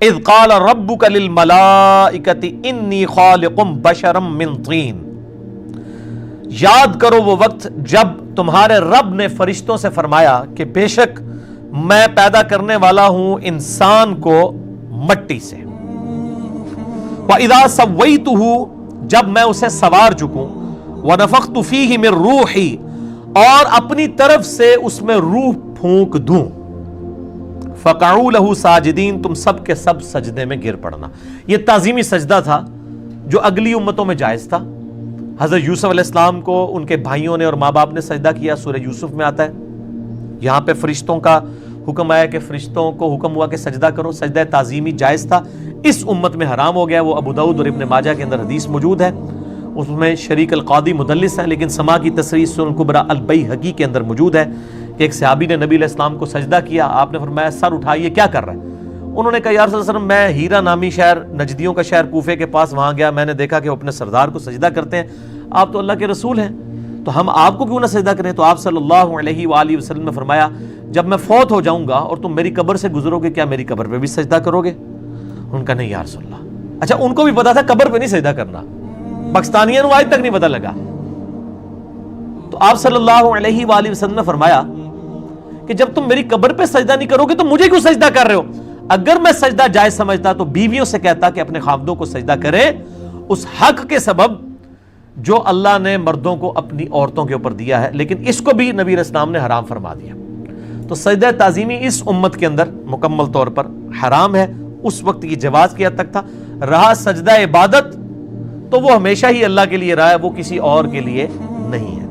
اذ قال ربک للملائکۃ انی خالق بشرا من طین، یاد کرو وہ وقت جب تمہارے رب نے فرشتوں سے فرمایا کہ بے شک میں پیدا کرنے والا ہوں انسان کو مٹی سے، وَإِذَا سَوَّيْتُهُ، جب میں اسے سوار چکوں، وَنَفَخْتُ فِيهِ مِن رُوحِي، اور اپنی طرف سے اس میں روح پھونک دوں، فَقَعُوا لَهُ سَاجِدِينَ، تم سب کے سب سجدے میں گر پڑنا۔ یہ تعظیمی سجدہ تھا جو اگلی امتوں میں جائز تھا۔ حضرت یوسف علیہ السلام کو ان کے بھائیوں نے اور ماں باپ نے سجدہ کیا، سورہ یوسف میں آتا ہے۔ یہاں پہ فرشتوں کا حکم آیا کہ فرشتوں کو حکم ہوا کہ سجدہ کرو، سجدہ تعظیمی جائز تھا، اس امت میں حرام ہو گیا۔ وہ ابو داؤد اور ابن ماجہ کے اندر حدیث موجود ہے، اس میں شریک القاضی مدلس ہے، لیکن سما کی تصریح سنن الکبریٰ البیہقی کے اندر موجود ہے کہ ایک صحابی نے نبی علیہ السلام کو سجدہ کیا، آپ نے فرمایا سر اٹھائیے، کیا کر رہا ہے؟ انہوں نے کہا یا رسول اللہ صلی اللہ علیہ وسلم میں ہیرا نامی شہر، نجدیوں کا شہر کوفے کے پاس، وہاں گیا، میں نے دیکھا کہ وہ اپنے سردار کو سجدہ کرتے ہیں، آپ تو اللہ کے رسول ہیں تو ہم آپ کو کیوں نہ سجدہ کریں؟ تو آپ صلی اللہ علیہ وآلہ وسلم نے فرمایا جب میں فوت ہو جاؤں گا اور تم میری قبر سے گزرو گے، کیا میری قبر پہ بھی سجدہ کرو گے؟ ان کا نہیں یا رسول اللہ۔ اچھا، ان کو بھی پتا تھا قبر پہ نہیں سجدہ کرنا، پاکستانیوں کو آج تک نہیں پتا لگا۔ تو آپ صلی اللہ علیہ وآلہ وسلم نے فرمایا کہ جب تم میری قبر پہ سجدہ نہیں کرو گے تو مجھے کیوں سجدہ کر رہے ہو؟ اگر میں سجدہ جائز سمجھتا تو بیویوں سے کہتا کہ اپنے خاوندوں کو سجدہ کریں، اس حق کے سبب جو اللہ نے مردوں کو اپنی عورتوں کے اوپر دیا ہے، لیکن اس کو بھی نبی علیہ السلام نے حرام فرما دیا۔ تو سجدہ تعظیمی اس امت کے اندر مکمل طور پر حرام ہے، اس وقت کی جواز کی حد تک تھا۔ رہا سجدہ عبادت تو وہ ہمیشہ ہی اللہ کے لیے رہا ہے، وہ کسی اور کے لیے نہیں ہے۔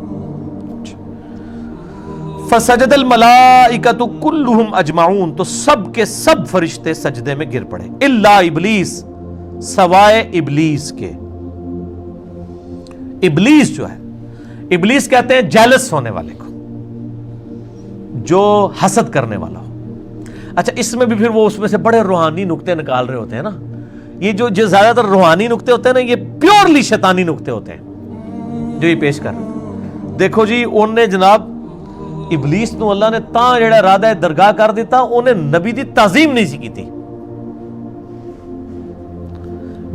فسجد الملائکۃ کلہم اجمعون، تو سب کے سب فرشتے سجدے میں گر پڑے، الا ابلیس، سوائے ابلیس کے۔ ابلیس جو ہے، ابلیس کہتے ہیں جیلس ہونے والے کو، جو حسد کرنے والا ہو۔ اچھا، اس میں بھی پھر وہ اس میں سے بڑے روحانی نکتے نکال رہے ہوتے ہیں نا، یہ جو زیادہ تر روحانی نکتے ہوتے ہیں نا، یہ پیورلی شیطانی نکتے ہوتے ہیں جو یہ پیش کر رہے ہیں۔ دیکھو جی، انہوں نے جناب ابلیس نو اللہ نے تاں جڑا ارادہ درگاہ کر دیتا، انہیں نبی دی تعظیم نہیں سی کی تھی۔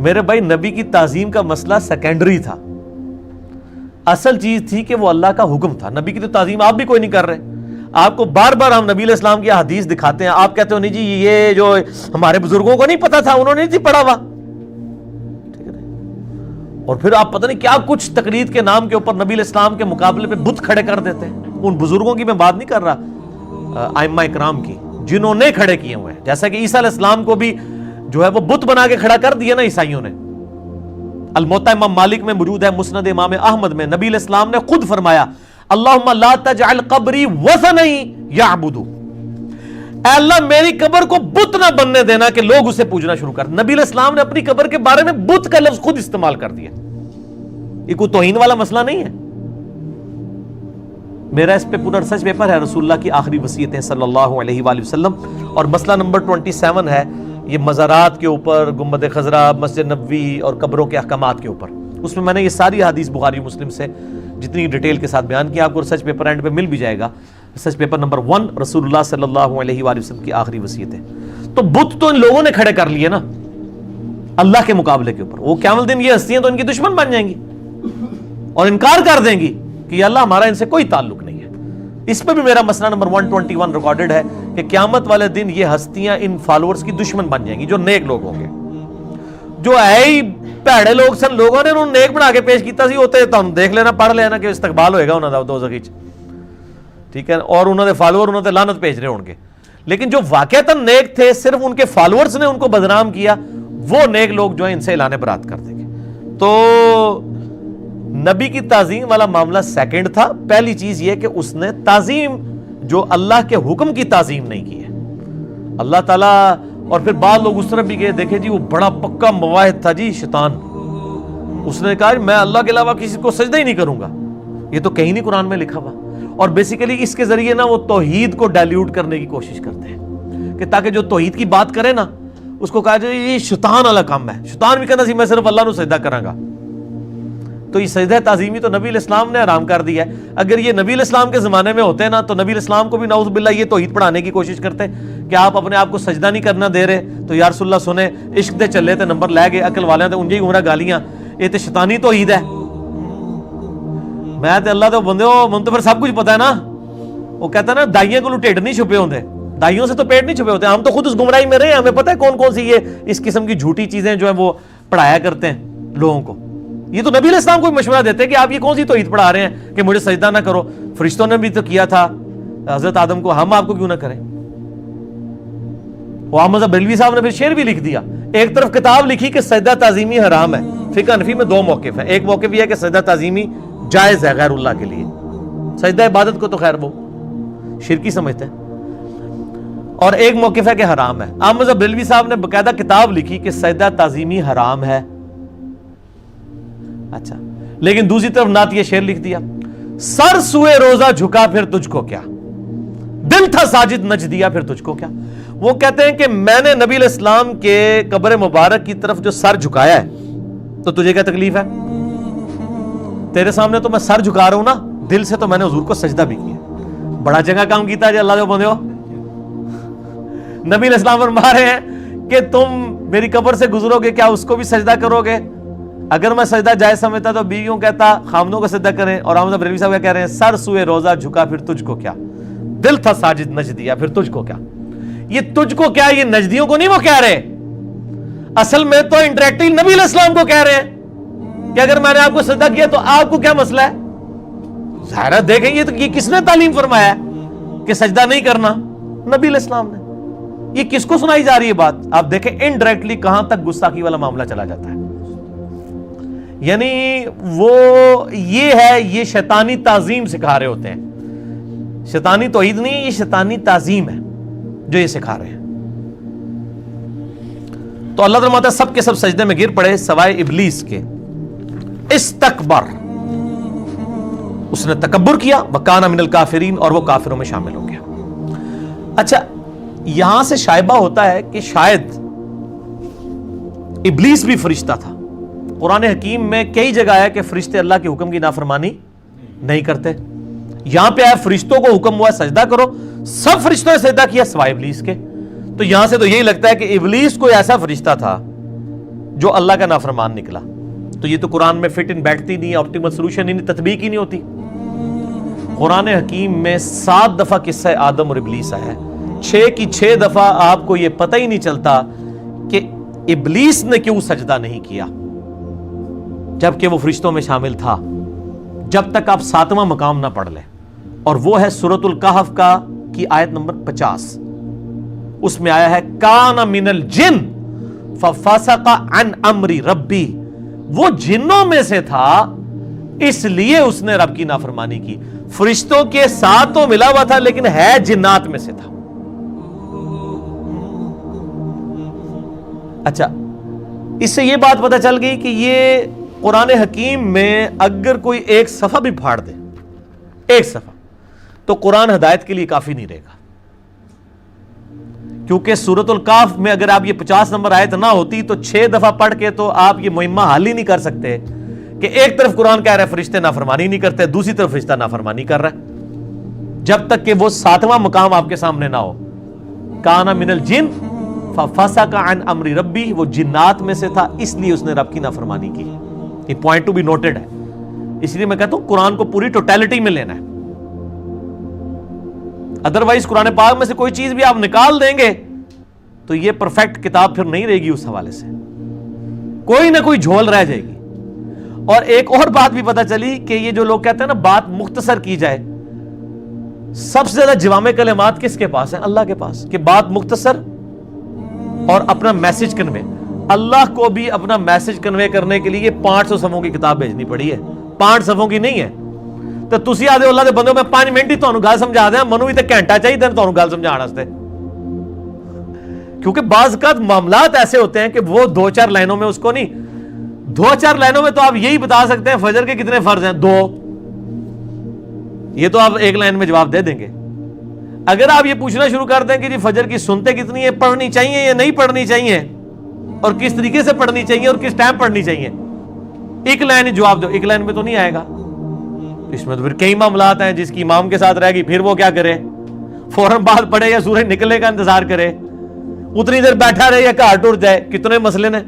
میرے بھائی، نبی کی تعظیم کا مسئلہ سیکنڈری تھا، اصل چیز تھی کہ وہ اللہ کا حکم تھا۔ نبی کی تو تعظیم آپ بھی کوئی نہیں کر رہے، آپ کو بار بار ہم نبی علیہ السلام کی حدیث دکھاتے ہیں، آپ کہتے ہو نہیں جی یہ جو ہمارے بزرگوں کو نہیں پتا تھا، انہوں نے نہیں پڑھا ہوا، ٹھیک ہے؟ اور پھر آپ پتہ نہیں کیا کچھ تقلید کے نام کے اوپر نبی علیہ السلام کے مقابلے پہ بت کھڑے کر دیتے ہیں۔ ان بزرگوں کی میں بات نہیں کر رہا، ائمہ اکرام کی، جنہوں نے کھڑے کیے ہوئے ہیں، جیسا کہ عیسیٰ علیہ السلام کو بھی جو ہے وہ بت بنا کے کھڑا کر دیا نا عیسائیوں نے۔ الموطا امام مالک میں موجود ہے، مسند امام احمد میں نبی علیہ السلام نے خود فرمایا اللہم لا تجعل قبری وثنا یعبدو، اے اللہ میری قبر کو بت نہ بننے دینا کہ لوگ اسے پوجنا شروع کر۔ نبی علیہ السلام نے اپنی قبر کے بارے میں بت کا لفظ خود استعمال کر دیا۔ یہ کوئی توہین والا مسئلہ نہیں ہے۔ میرا اس پہ پورا ریسرچ پیپر ہے، رسول اللہ کی آخری وصیتیں صلی اللہ علیہ وآلہ وسلم، اور مسئلہ نمبر 27 ہے یہ مزارات کے اوپر، گنبد خضرا، مسجد نبوی اور قبروں کے احکامات کے اوپر۔ اس میں نے یہ ساری حدیث بخاری مسلم سے جتنی ڈیٹیل کے ساتھ بیان کیا، آپ کو ریسرچ پیپر اینڈ پہ مل بھی جائے گا۔ ریسرچ پیپر نمبر 1 رسول اللہ صلی اللہ علیہ وآلہ وسلم کی آخری وصیتیں۔ تو بت تو ان لوگوں نے کھڑے کر لیے نا اللہ کے مقابلے کے اوپر، وہ قیامت دن یہ ہستیاں تو ان کی دشمن بن جائیں گی اور انکار کر دیں گی کہ یا اللہ ہمارا ان سے کوئی تعلق نہیں ہے۔ اس پہ بھی میرا مسئلہ نمبر 121 ریکارڈڈ ہے کہ قیامت والے دن یہ ہستیاں ان فالوورز کی دشمن بن جائیں گی جو نیک لوگ ہوں گے۔ جو ہے ہی پیڑے لوگ سن، لوگوں نے انہوں نیک بنا کے پیش کیتا سی، ہوتے تو ہم دیکھ لینا، پڑھ لینا کہ استقبال ہوئے گا انہوں دا دوزخ وچ، ٹھیک ہے، اور انہوں نے فالوور انہوں نے لعنت بھیج رہے ہوں گے۔ لیکن جو واقعتاً نیک تھے، صرف ان کے فالوورز نے ان کو بدنام کیا، وہ نیک لوگ جو ہیں ان سے اعلان برات کر دیں گے۔ تو نبی کی تعظیم والا معاملہ سیکنڈ تھا۔ پہلی چیز یہ کہ اس نے تعظیم جو اللہ کے حکم کی تعظیم نہیں کی ہے اللہ تعالیٰ۔ اور پھر بعض لوگ اس طرح بھی گئے، دیکھیں جی وہ بڑا پکا مواحد تھا جی شیطان، اس نے کہا میں اللہ کے علاوہ کسی کو سجدہ ہی نہیں کروں گا، یہ تو کہیں نہیں قرآن میں لکھا ہوا۔ اور بیسیکلی اس کے ذریعے نا وہ توحید کو ڈائلیوٹ کرنے کی کوشش کرتے ہیں کہ تاکہ جو توحید کی بات کرے نا اس کو کہا جائے یہ شیطان والا کام ہے، شیطان بھی کہنا سی میں صرف اللہ نو سجدہ کراں گا۔ تو یہ سجدہ تعظیمی تو نبی علیہ السلام نے حرام کر دیا ہے۔ اگر یہ نبی علیہ السلام کے زمانے میں ہوتے نا تو نبی علیہ السلام کو بھی نعوذ باللہ یہ توحید پڑھانے کی کوشش کرتے کہ آپ اپنے آپ کو سجدہ نہیں کرنا دے رہے تو یا رسول اللہ سنے عشق دے چلے تے نمبر لے گئے عقل والے تے انجے عمرہ گالیاں یہ تے شیطانی توحید ہے. میں تے اللہ دے بندے ہو من تو پھر سب کچھ پتا ہے نا. وہ کہتا ہے نا دائیوں کو ٹھڈ نہیں چھپے ہوندے, دائیوں سے تو پیٹ نہیں چھپے ہوتے. ہم تو خود اس گمراہی میں رہے ہیں, ہمیں پتہ ہے کون کون سی یہ اس قسم کی جھوٹی چیزیں جو ہیں وہ پڑھایا کرتے ہیں لوگوں کو. یہ تو نبی علیہ السلام کو مشورہ دیتے کہ آپ یہ کون سی توحید پڑھا رہے ہیں کہ مجھے سجدہ نہ کرو, فرشتوں نے بھی تو کیا تھا حضرت آدم کو, ہم آپ کو کیوں نہ کریں. محمد بریلوی صاحب نے پھر شعر بھی لکھ دیا, ایک طرف کتاب لکھی کہ سجدہ تعظیمی حرام ہے. فقہ حنفی میں دو موقف ہیں, ایک موقف یہ ہے کہ سجدہ تعظیمی جائز ہے غیر اللہ کے لیے, سجدہ عبادت کو تو خیر وہ شرکی سمجھتے ہیں, اور ایک موقف ہے کہ حرام ہے. احمد بریلوی صاحب نے باقاعدہ کتاب لکھی کہ سجدہ تعظیمی حرام ہے. اچھا, لیکن دوسری طرف نعت یہ شعر لکھ دیا, سر سوئے روزہ جھکا پھر تجھ کو کیا, دل تھا ساجد نچ دیا پھر تجھ کو کیا. وہ کہتے ہیں کہ میں نے نبی علیہ السلام کے قبر مبارک کی طرف جو سر جھکایا ہے تو تجھے کیا تکلیف ہے؟ تیرے سامنے تو میں سر جھکا رہا ہوں نا, دل سے تو میں نے حضور کو سجدہ بھی کیا. بڑا چنگا کام کیتا ہے جی اللہ دے بندے ہو. نبی علیہ السلام فرما رہے ہیں کہ تم میری قبر سے گزرو گے, کیا اس کو بھی سجدہ کرو گے؟ اگر میں سجدہ جائز سمجھتا تو بیویوں کہتا خامدوں کو سجدہ کریں, اور احمد بریلوی صاحب کہہ رہے ہیں سر سوئے روزہ جھکا پھر تجھ کو کیا, دل تھا ساجد نچ دیا پھر تجھ کو کیا. یہ تجھ کو کیا, یہ نجدیوں کو نہیں وہ کہہ رہے, اصل میں تو انڈائریکٹلی نبی علیہ السلام کو کہہ رہے ہیں کہ اگر میں نے آپ کو سجدہ کیا تو آپ کو کیا مسئلہ ہے. ظاہر دیکھیں یہ کس نے تعلیم فرمایا ہے کہ سجدہ نہیں کرنا؟ نبی علیہ السلام نے. یہ کس کو سنائی جا رہی ہے بات؟ آپ دیکھیں انڈائریکٹلی کہاں تک گستاخی والا معاملہ چلا جاتا ہے. یعنی وہ یہ ہے, یہ شیطانی تعظیم سکھا رہے ہوتے ہیں. شیطانی توحید نہیں, یہ شیطانی تعظیم ہے جو یہ سکھا رہے ہیں. تو اللہ تعالیٰ فرماتا ہے سب کے سب سجدے میں گر پڑے سوائے ابلیس کے. استکبر, اس نے تکبر کیا, وکان من الکافرین, اور وہ کافروں میں شامل ہو گیا. اچھا, یہاں سے شائبہ ہوتا ہے کہ شاید ابلیس بھی فرشتہ تھا. قرآن حکیم میں کئی جگہ ہے کہ فرشتے اللہ کے حکم کی نافرمانی نہیں کرتے. یہاں پہ آیا فرشتوں کو حکم ہوا سجدہ کرو, سب فرشتوں نے سجدہ کیا سوائے ابلیس کے. تو یہاں سے تو یہی لگتا ہے کہ ابلیس کوئی ایسا فرشتہ تھا جو اللہ کا نافرمان نکلا. تو یہ تو قرآن میں فٹ ان بیٹھتی نہیں, آپٹیمل سولوشن ہی نہیں, تطبیق ہی نہیں ہوتی. قرآن حکیم میں 7 دفعہ قصہ آدم اور ابلیس آیا ہے, 6 کی 6 دفعہ آپ کو یہ پتہ ہی نہیں چلتا کہ ابلیس نے کیوں سجدہ نہیں کیا جبکہ وہ فرشتوں میں شامل تھا, جب تک آپ 7واں مقام نہ پڑھ لیں. اور وہ ہے سورۃ الکہف کی آیت نمبر 50. اس میں آیا ہے کان من الجن ففسق عن امر ربی, وہ جنوں میں سے تھا اس لیے اس نے رب کی نافرمانی کی. فرشتوں کے ساتھ تو ملا ہوا تھا لیکن ہے جنات میں سے تھا. اچھا, اس سے یہ بات پتہ چل گئی کہ یہ قرآن حکیم میں اگر کوئی ایک صفحہ بھی پھاڑ دے, ایک صفحہ, تو قرآن ہدایت کے لیے کافی نہیں رہے گا. کیونکہ سورۃ الکہف میں اگر آپ یہ 50 نمبر آیت نہ ہوتی تو 6 دفعہ پڑھ کے تو آپ یہ مہمہ حل ہی نہیں کر سکتے کہ ایک طرف قرآن کہہ رہا ہے فرشتے نافرمانی نہیں کرتے, دوسری طرف فرشتہ نافرمانی کر رہا ہے, جب تک کہ وہ 7واں مقام آپ کے سامنے نہ ہو. کان من الجن ففسق عن امر ربی, وہ جنات میں سے تھا اس لیے اس نے رب کی نافرمانی کی. یہ پوائنٹ ٹو بی نوٹڈ ہے. اس لیے میں کہتا ہوں قرآن کو پوری ٹوٹیلٹی میں لینا ہے, ادروائز قرآن پاک میں سے کوئی چیز بھی آپ نکال دیں گے تو یہ پرفیکٹ کتاب پھر نہیں رہے گی. اس حوالے سے کوئی نہ کوئی جھول رہ جائے گی. اور ایک اور بات بھی پتہ چلی کہ یہ جو لوگ کہتے ہیں نا بات مختصر کی جائے, سب سے زیادہ جوامع کلمات کس کے پاس ہیں؟ اللہ کے پاس, کہ بات مختصر اور اپنا میسج کنوے. اللہ کو بھی اپنا میسج کنوے کرنے کے لیے 500 صفحوں کی کتاب بھیجنی پڑی ہے, 5 صفحوں کی نہیں ہے. تو تسی آدھے اللہ دے بندوں میں 5 منٹ ہی تانوں گل سمجھا دیں, منو بھی تے گھنٹہ چاہیے تانوں گل سمجھانے واسطے. کیونکہ بعض اوقات معاملات ایسے ہوتے ہیں کہ وہ 2-4 لائنوں میں اس کو نہیں, 2-4 لائنوں میں تو آپ یہی بتا سکتے ہیں فجر کے کتنے فرض ہیں, 2. یہ تو آپ 1 لائن میں جواب دے دیں گے. اگر آپ یہ پوچھنا شروع کر دیں کہ جی فجر کی سنتیں کتنی ہیں, پڑھنی چاہیے یا نہیں پڑھنی چاہیے, اور کس طریقے سے پڑھنی چاہیے اور کس ٹائم پڑھنی چاہیے, 1 لائن جواب دو, 1 لائن میں تو نہیں آئے گا. اس میں تو پھر کئی معاملات ہیں, جس کی امام کے ساتھ رہ گئی پھر وہ کیا کرے, فوراً بعد پڑھے یا سورج نکلنے کا انتظار کرے، اتنی دیر بیٹھا رہے یا گھر ٹر جائے، کتنے مسئلے نے،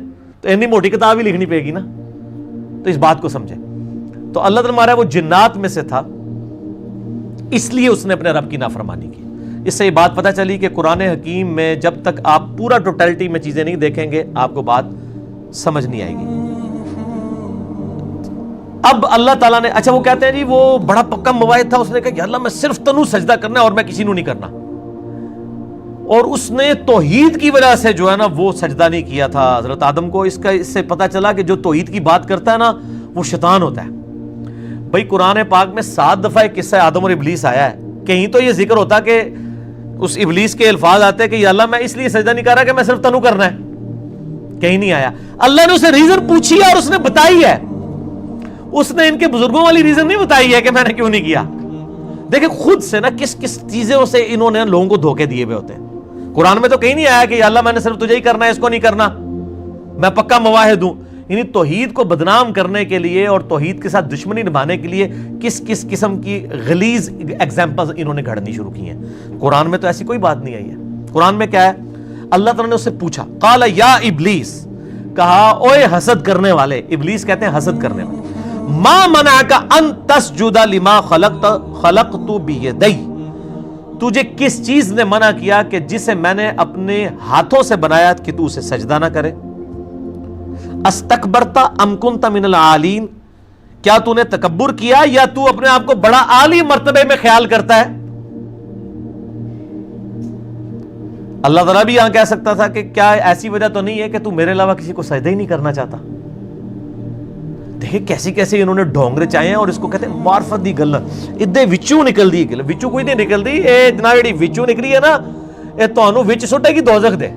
تو اتنی موٹی کتاب ہی لکھنی پڑے گی نا. تو اس بات کو سمجھے. تو اللہ تعالیٰ ہمارا وہ جنات میں سے تھا، اس لیے اس نے اپنے رب کی نافرمانی کی. اس سے یہ بات پتہ چلی کہ قرآن حکیم میں جب تک آپ پورا ٹوٹلٹی میں چیزیں نہیں دیکھیں گے آپ کو بات سمجھ نہیں آئے گی. اب اللہ تعالیٰ نے، اچھا وہ کہتے ہیں جی وہ بڑا پکا مواعد تھا، اس نے کہا کہ اللہ میں صرف تنو سجدہ کرنا ہے اور میں کسی نو نہیں کرنا، اور اس نے توحید کی وجہ سے جو ہے نا وہ سجدہ نہیں کیا تھا حضرت آدم کو. اس سے پتہ چلا کہ جو توحید کی بات کرتا ہے نا وہ شیطان ہوتا ہے. بھائی قرآن پاک میں 7 دفعہ ایک قصہ آدم اور ابلیس آیا ہے، کہیں تو یہ ذکر ہوتا کہ اس ابلیس کے الفاظ آتے کہ یا اللہ میں اس لیے سجدہ نہیں کر رہا کہ میں صرف تنو کرنا ہے، کہیں نہیں آیا. اللہ نے اسے ریزن پوچھی ہے اور اس نے بتائی ہے. اس نے ان کے بزرگوں والی ریزن نہیں بتائی ہے کہ میں نے کیوں نہیں کیا. دیکھیں خود سے نا کس کس چیزوں سے انہوں نے لوگوں کو دھوکے دیے ہوئے ہوتے ہیں. قرآن میں تو کہیں نہیں آیا کہ یا اللہ میں نے صرف تجھے ہی کرنا ہے، اس کو نہیں کرنا، میں پکا مواحد ہوں. یعنی توحید کو بدنام کرنے کے لیے اور توحید کے ساتھ دشمنی نبھانے کے لیے کس کس قسم کی غلیظ ایگزامپلز انہوں نے گھڑنی شروع کی ہیں. قرآن میں تو ایسی کوئی بات نہیں آئی ہے. قرآن میں کیا ہے، اللہ تعالیٰ نے اس سے پوچھا، قال یا ابلیس، کہا اوے حسد کرنے والے. ابلیس کہتے ہیں حسد کرنے والے. ما منعک ان تسجد لما خلقت بیدی، تجھے کس چیز نے منع کیا کہ جسے میں نے اپنے ہاتھوں سے بنایا کہ تو اسے سجدہ نہ کرے. استکبرت ام کنت من العالین، کیا تو نے تکبر کیا یا تو اپنے آپ کو بڑا عالی مرتبے میں خیال کرتا ہے. اللہ تعالیٰ بھی یہاں کہہ سکتا تھا کہ کیا ایسی وجہ تو نہیں ہے کہ تو میرے علاوہ کسی کو سجدہ ہی نہیں کرنا چاہتا. دیکھیں کیسی کیسے انہوں نے ڈھونگ رچائے ہیں، اور اس کو کہتے ہیں معرفت دی گل. ادھے وچوں نکل دی گل، وچوں کوئی نہیں نکل دی. اے جناب جڑی وچوں نکلی ہے نا، اے تانوں وچ سٹے گی دوزخ دے،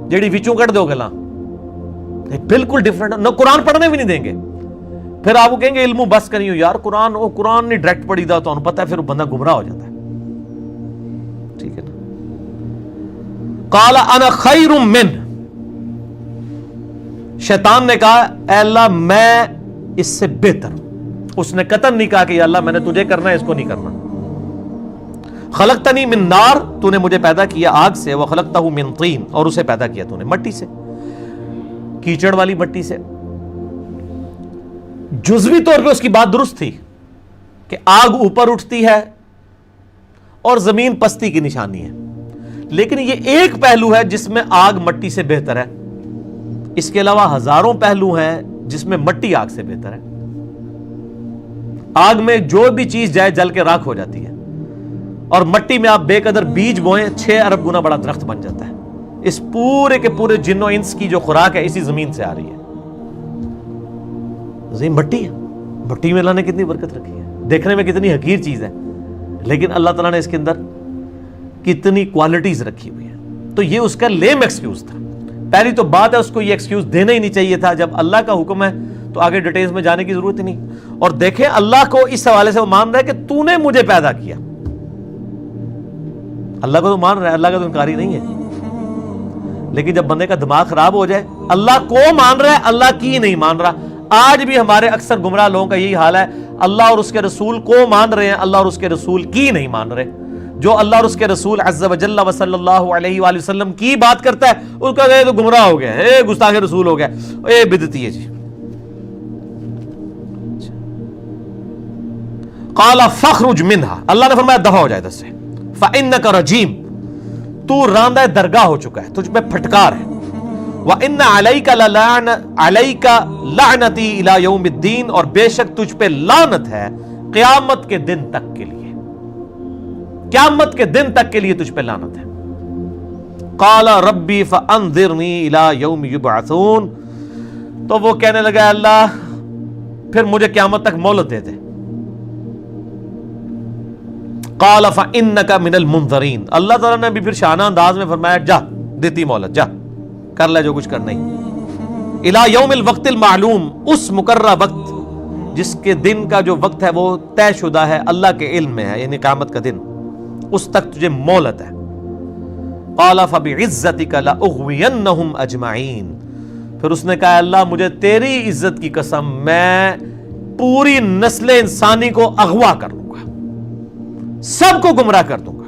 جڑی وچوں کٹ دو گلاں بالکل ڈیفرنٹ. نہ قرآن پڑھنے بھی نہیں دیں گے. پھر آپ کو کہیں گے علم بس کریو یار، قرآن نہیں ڈائریکٹ پڑھی دا تو پتہ ہے، پھر بندہ گمراہ ہو جاتا ہے. ٹھیک ہے نا. قال انا خیر من، شیطان نے کہا اے اللہ میں اس سے بہتر ہوں. اس نے قطعاً نہیں کہا کہ یا اللہ میں نے تجھے کرنا ہے، اس کو نہیں کرنا. خلقتنی من نار، تو نے مجھے پیدا کیا آگ سے، وخلقتہ من طین، اور اسے پیدا کیا تو نے مٹی سے، کیچڑ والی مٹی سے. جزوی طور پہ اس کی بات درست تھی کہ آگ اوپر اٹھتی ہے اور زمین پستی کی نشانی ہے، لیکن یہ ایک پہلو ہے جس میں آگ مٹی سے بہتر ہے. اس کے علاوہ ہزاروں پہلو ہیں جس میں مٹی آگ سے بہتر ہے. آگ میں جو بھی چیز جائے جل کے راکھ ہو جاتی ہے، اور مٹی میں آپ بے قدر بیج بوئیں 6 ارب گنا بڑا درخت بن جاتا ہے. اس پورے کے پورے جن و انس کی جو خوراک ہے اسی زمین سے آ رہی ہے. زمین مٹی ہے، مٹی میں اللہ نے کتنی برکت رکھی ہے، دیکھنے میں کتنی حقیر چیز ہے، لیکن اللہ تعالیٰ نے اس کے اندر کتنی کوالٹیز رکھی ہوئی ہیں. تو یہ اس کا لیم ایکسکیوز تھا. پہلی تو بات ہے اس کو یہ ایکسکیوز دینا ہی نہیں چاہیے تھا. جب اللہ کا حکم ہے تو آگے ڈیٹیلز میں جانے کی ضرورت ہی نہیں. اور دیکھیں اللہ کو اس حوالے سے وہ مان رہا ہے کہ تو نے مجھے پیدا کیا. اللہ کو تو مان رہا ہے، اللہ کا تو انکاری نہیں ہے. لیکن جب بندے کا دماغ خراب ہو جائے، اللہ کو مان رہا ہے اللہ کی نہیں مان رہا. آج بھی ہمارے اکثر گمراہ لوگوں کا یہی حال ہے، اللہ اور اس کے رسول کو مان رہے ہیں، اللہ اور اس کے رسول کی نہیں مان رہے. جو اللہ اور اس کے رسول عز و جل و صلی اللہ علیہ وآلہ وسلم کی بات کرتا ہے اس کا کہے تو گمراہ ہو گیا، اے گستاخ رسول ہو گیا، اے بدعتی ہے جی. قال فاخرج منها، اللہ نے فرمایا دفع ہو جائے دس سے. فإنك رجیم، تو راندہ درگاہ ہو چکا ہے، تجھ پہ پھٹکار ہے. وَإِنَّ عَلَيْكَ لَعْنَتِي إِلَى يَوْمِ الدِّينِ، اور بے شک تجھ پہ لعنت ہے قیامت کے دن تک کے لیے. قیامت کے دن تک کے لیے تجھ پہ لعنت ہے. قال ربی فانظرنی الی یوم یبعثون، تو وہ کہنے لگا اللہ پھر مجھے قیامت تک مہلت دے دے. قال فانک من المنظرین، اللہ تعالیٰ نے بھی پھر شانہ انداز میں فرمایا جا دیتی مہلت، جا کر لے جو کچھ کرنا ہی. الی یوم الوقت المعلوم، اس مقررہ وقت جس کے دن کا جو وقت ہے وہ طے شدہ ہے، اللہ کے علم میں ہے، یعنی قیامت کا دن، اس تک تجھے مہلت ہے. قال فبعزتک لاغوینہم اجمعین، پھر اس نے کہا اللہ مجھے تیری عزت کی قسم میں پوری نسل انسانی کو اغوا کر دوں گا، سب کو گمراہ کر دوں گا.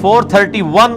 431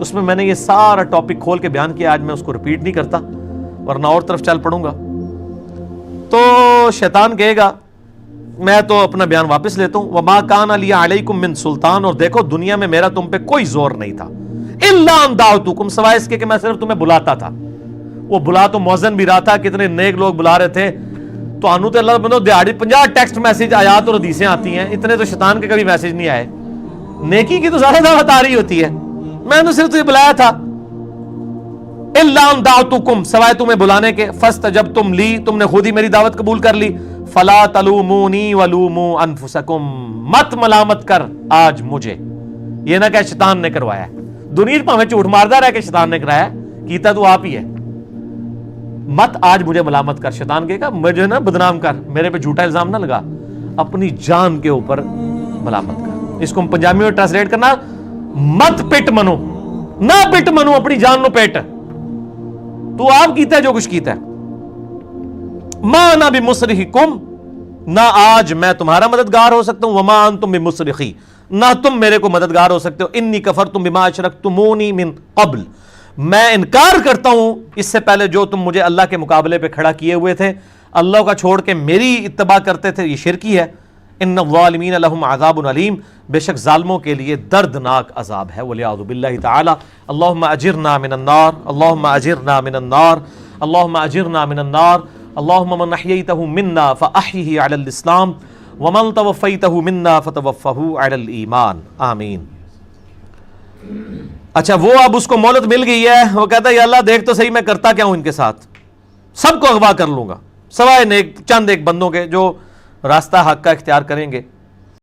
اس میں نے یہ سارا ٹاپک کھول کے بیان کیا، آج میں اس کو ریپیٹ نہیں کرتا ورنہ اور طرف چل پڑوں گا۔ تو شیطان کہے گا میں تو اپنا بیان واپس لیتا ہوں، وما کان علی علیکم من سلطان، اور دیکھو دنیا میں میرا تم پہ کوئی زور نہیں تھا، الا ان دعوتکم، سوائے اس کے کہ میں صرف تمہیں بلاتا تھا۔ وہ بلا تو موزن بھی رہا تھا، کتنے نیک لوگ بلا رہے تھے، تو انو تے اللہ بندو دیہڑی 50 ٹیکسٹ میسج آیات اور حدیثیں آتی ہیں، اتنے تو شیطان کے کبھی میسج نہیں آئے۔ نیکی کی تو زیادہ دعوت آ رہی ہوتی ہے، میں نے صرف تجھے بلایا تھا۔ الا ان دعوتکم، سوائے تمہیں بلانے کے، فاستجبتم لی، تم نے خود ہی میری دعوت قبول کر لی، فلا تلومونی ولوموا انفسکم، مت ملامت کر آج مجھے، یہ نہ کہ شیطان نے کروایا ہے۔ دنیا پہ ہمیں جھوٹ ماردا رہا کہ شیطان نے کرایا، کیتا تو آپ ہی ہے، مت آج مجھے ملامت کر۔ شیطان کہے گا مجھے نہ بدنام کر، میرے پہ جھوٹا الزام نہ لگا، اپنی جان کے اوپر ملامت کر۔ اس کو ہم پنجابی میں ٹرانسلیٹ کرنا، مت پٹ منو، نہ پٹ منو، اپنی جان نو پیٹ، تو آپ کیتا ہے جو کچھ کیتا ہے۔ ما انا بمصرخکم، نہ آج میں تمہارا مددگار ہو سکتا ہوں، وما انتم بمصرخی، نہ تم میرے کو مددگار ہو سکتے ہو، انی کفرتم بما اشرکتمونی من قبل، میں انکار کرتا ہوں اس سے پہلے جو تم مجھے اللہ کے مقابلے پہ کھڑا کیے ہوئے تھے، اللہ کا چھوڑ کے میری اتباع کرتے تھے، یہ شرکی ہے۔ ان الظالمین لهم عذاب علیم، بے شک ظالموں کے لیے دردناک عذاب ہے، والعیاذ باللہ تعالی۔ اللہم اجرنا من النار، اللہم اجرنا من النار، اللہم اجرنا من النار، اللہم من احییتہ منا فاحیہ علی الاسلام، ومن توفیتہ منا فتوفہ علی الایمان، آمین۔ اچھا وہ اب اس کو مہلت مل گئی ہے، وہ کہتا ہے یا اللہ دیکھ تو صحیح میں کرتا کیا ہوں ان کے ساتھ، سب کو اغوا کر لوں گا سوائے نیک چند ایک بندوں کے جو راستہ حق کا اختیار کریں گے۔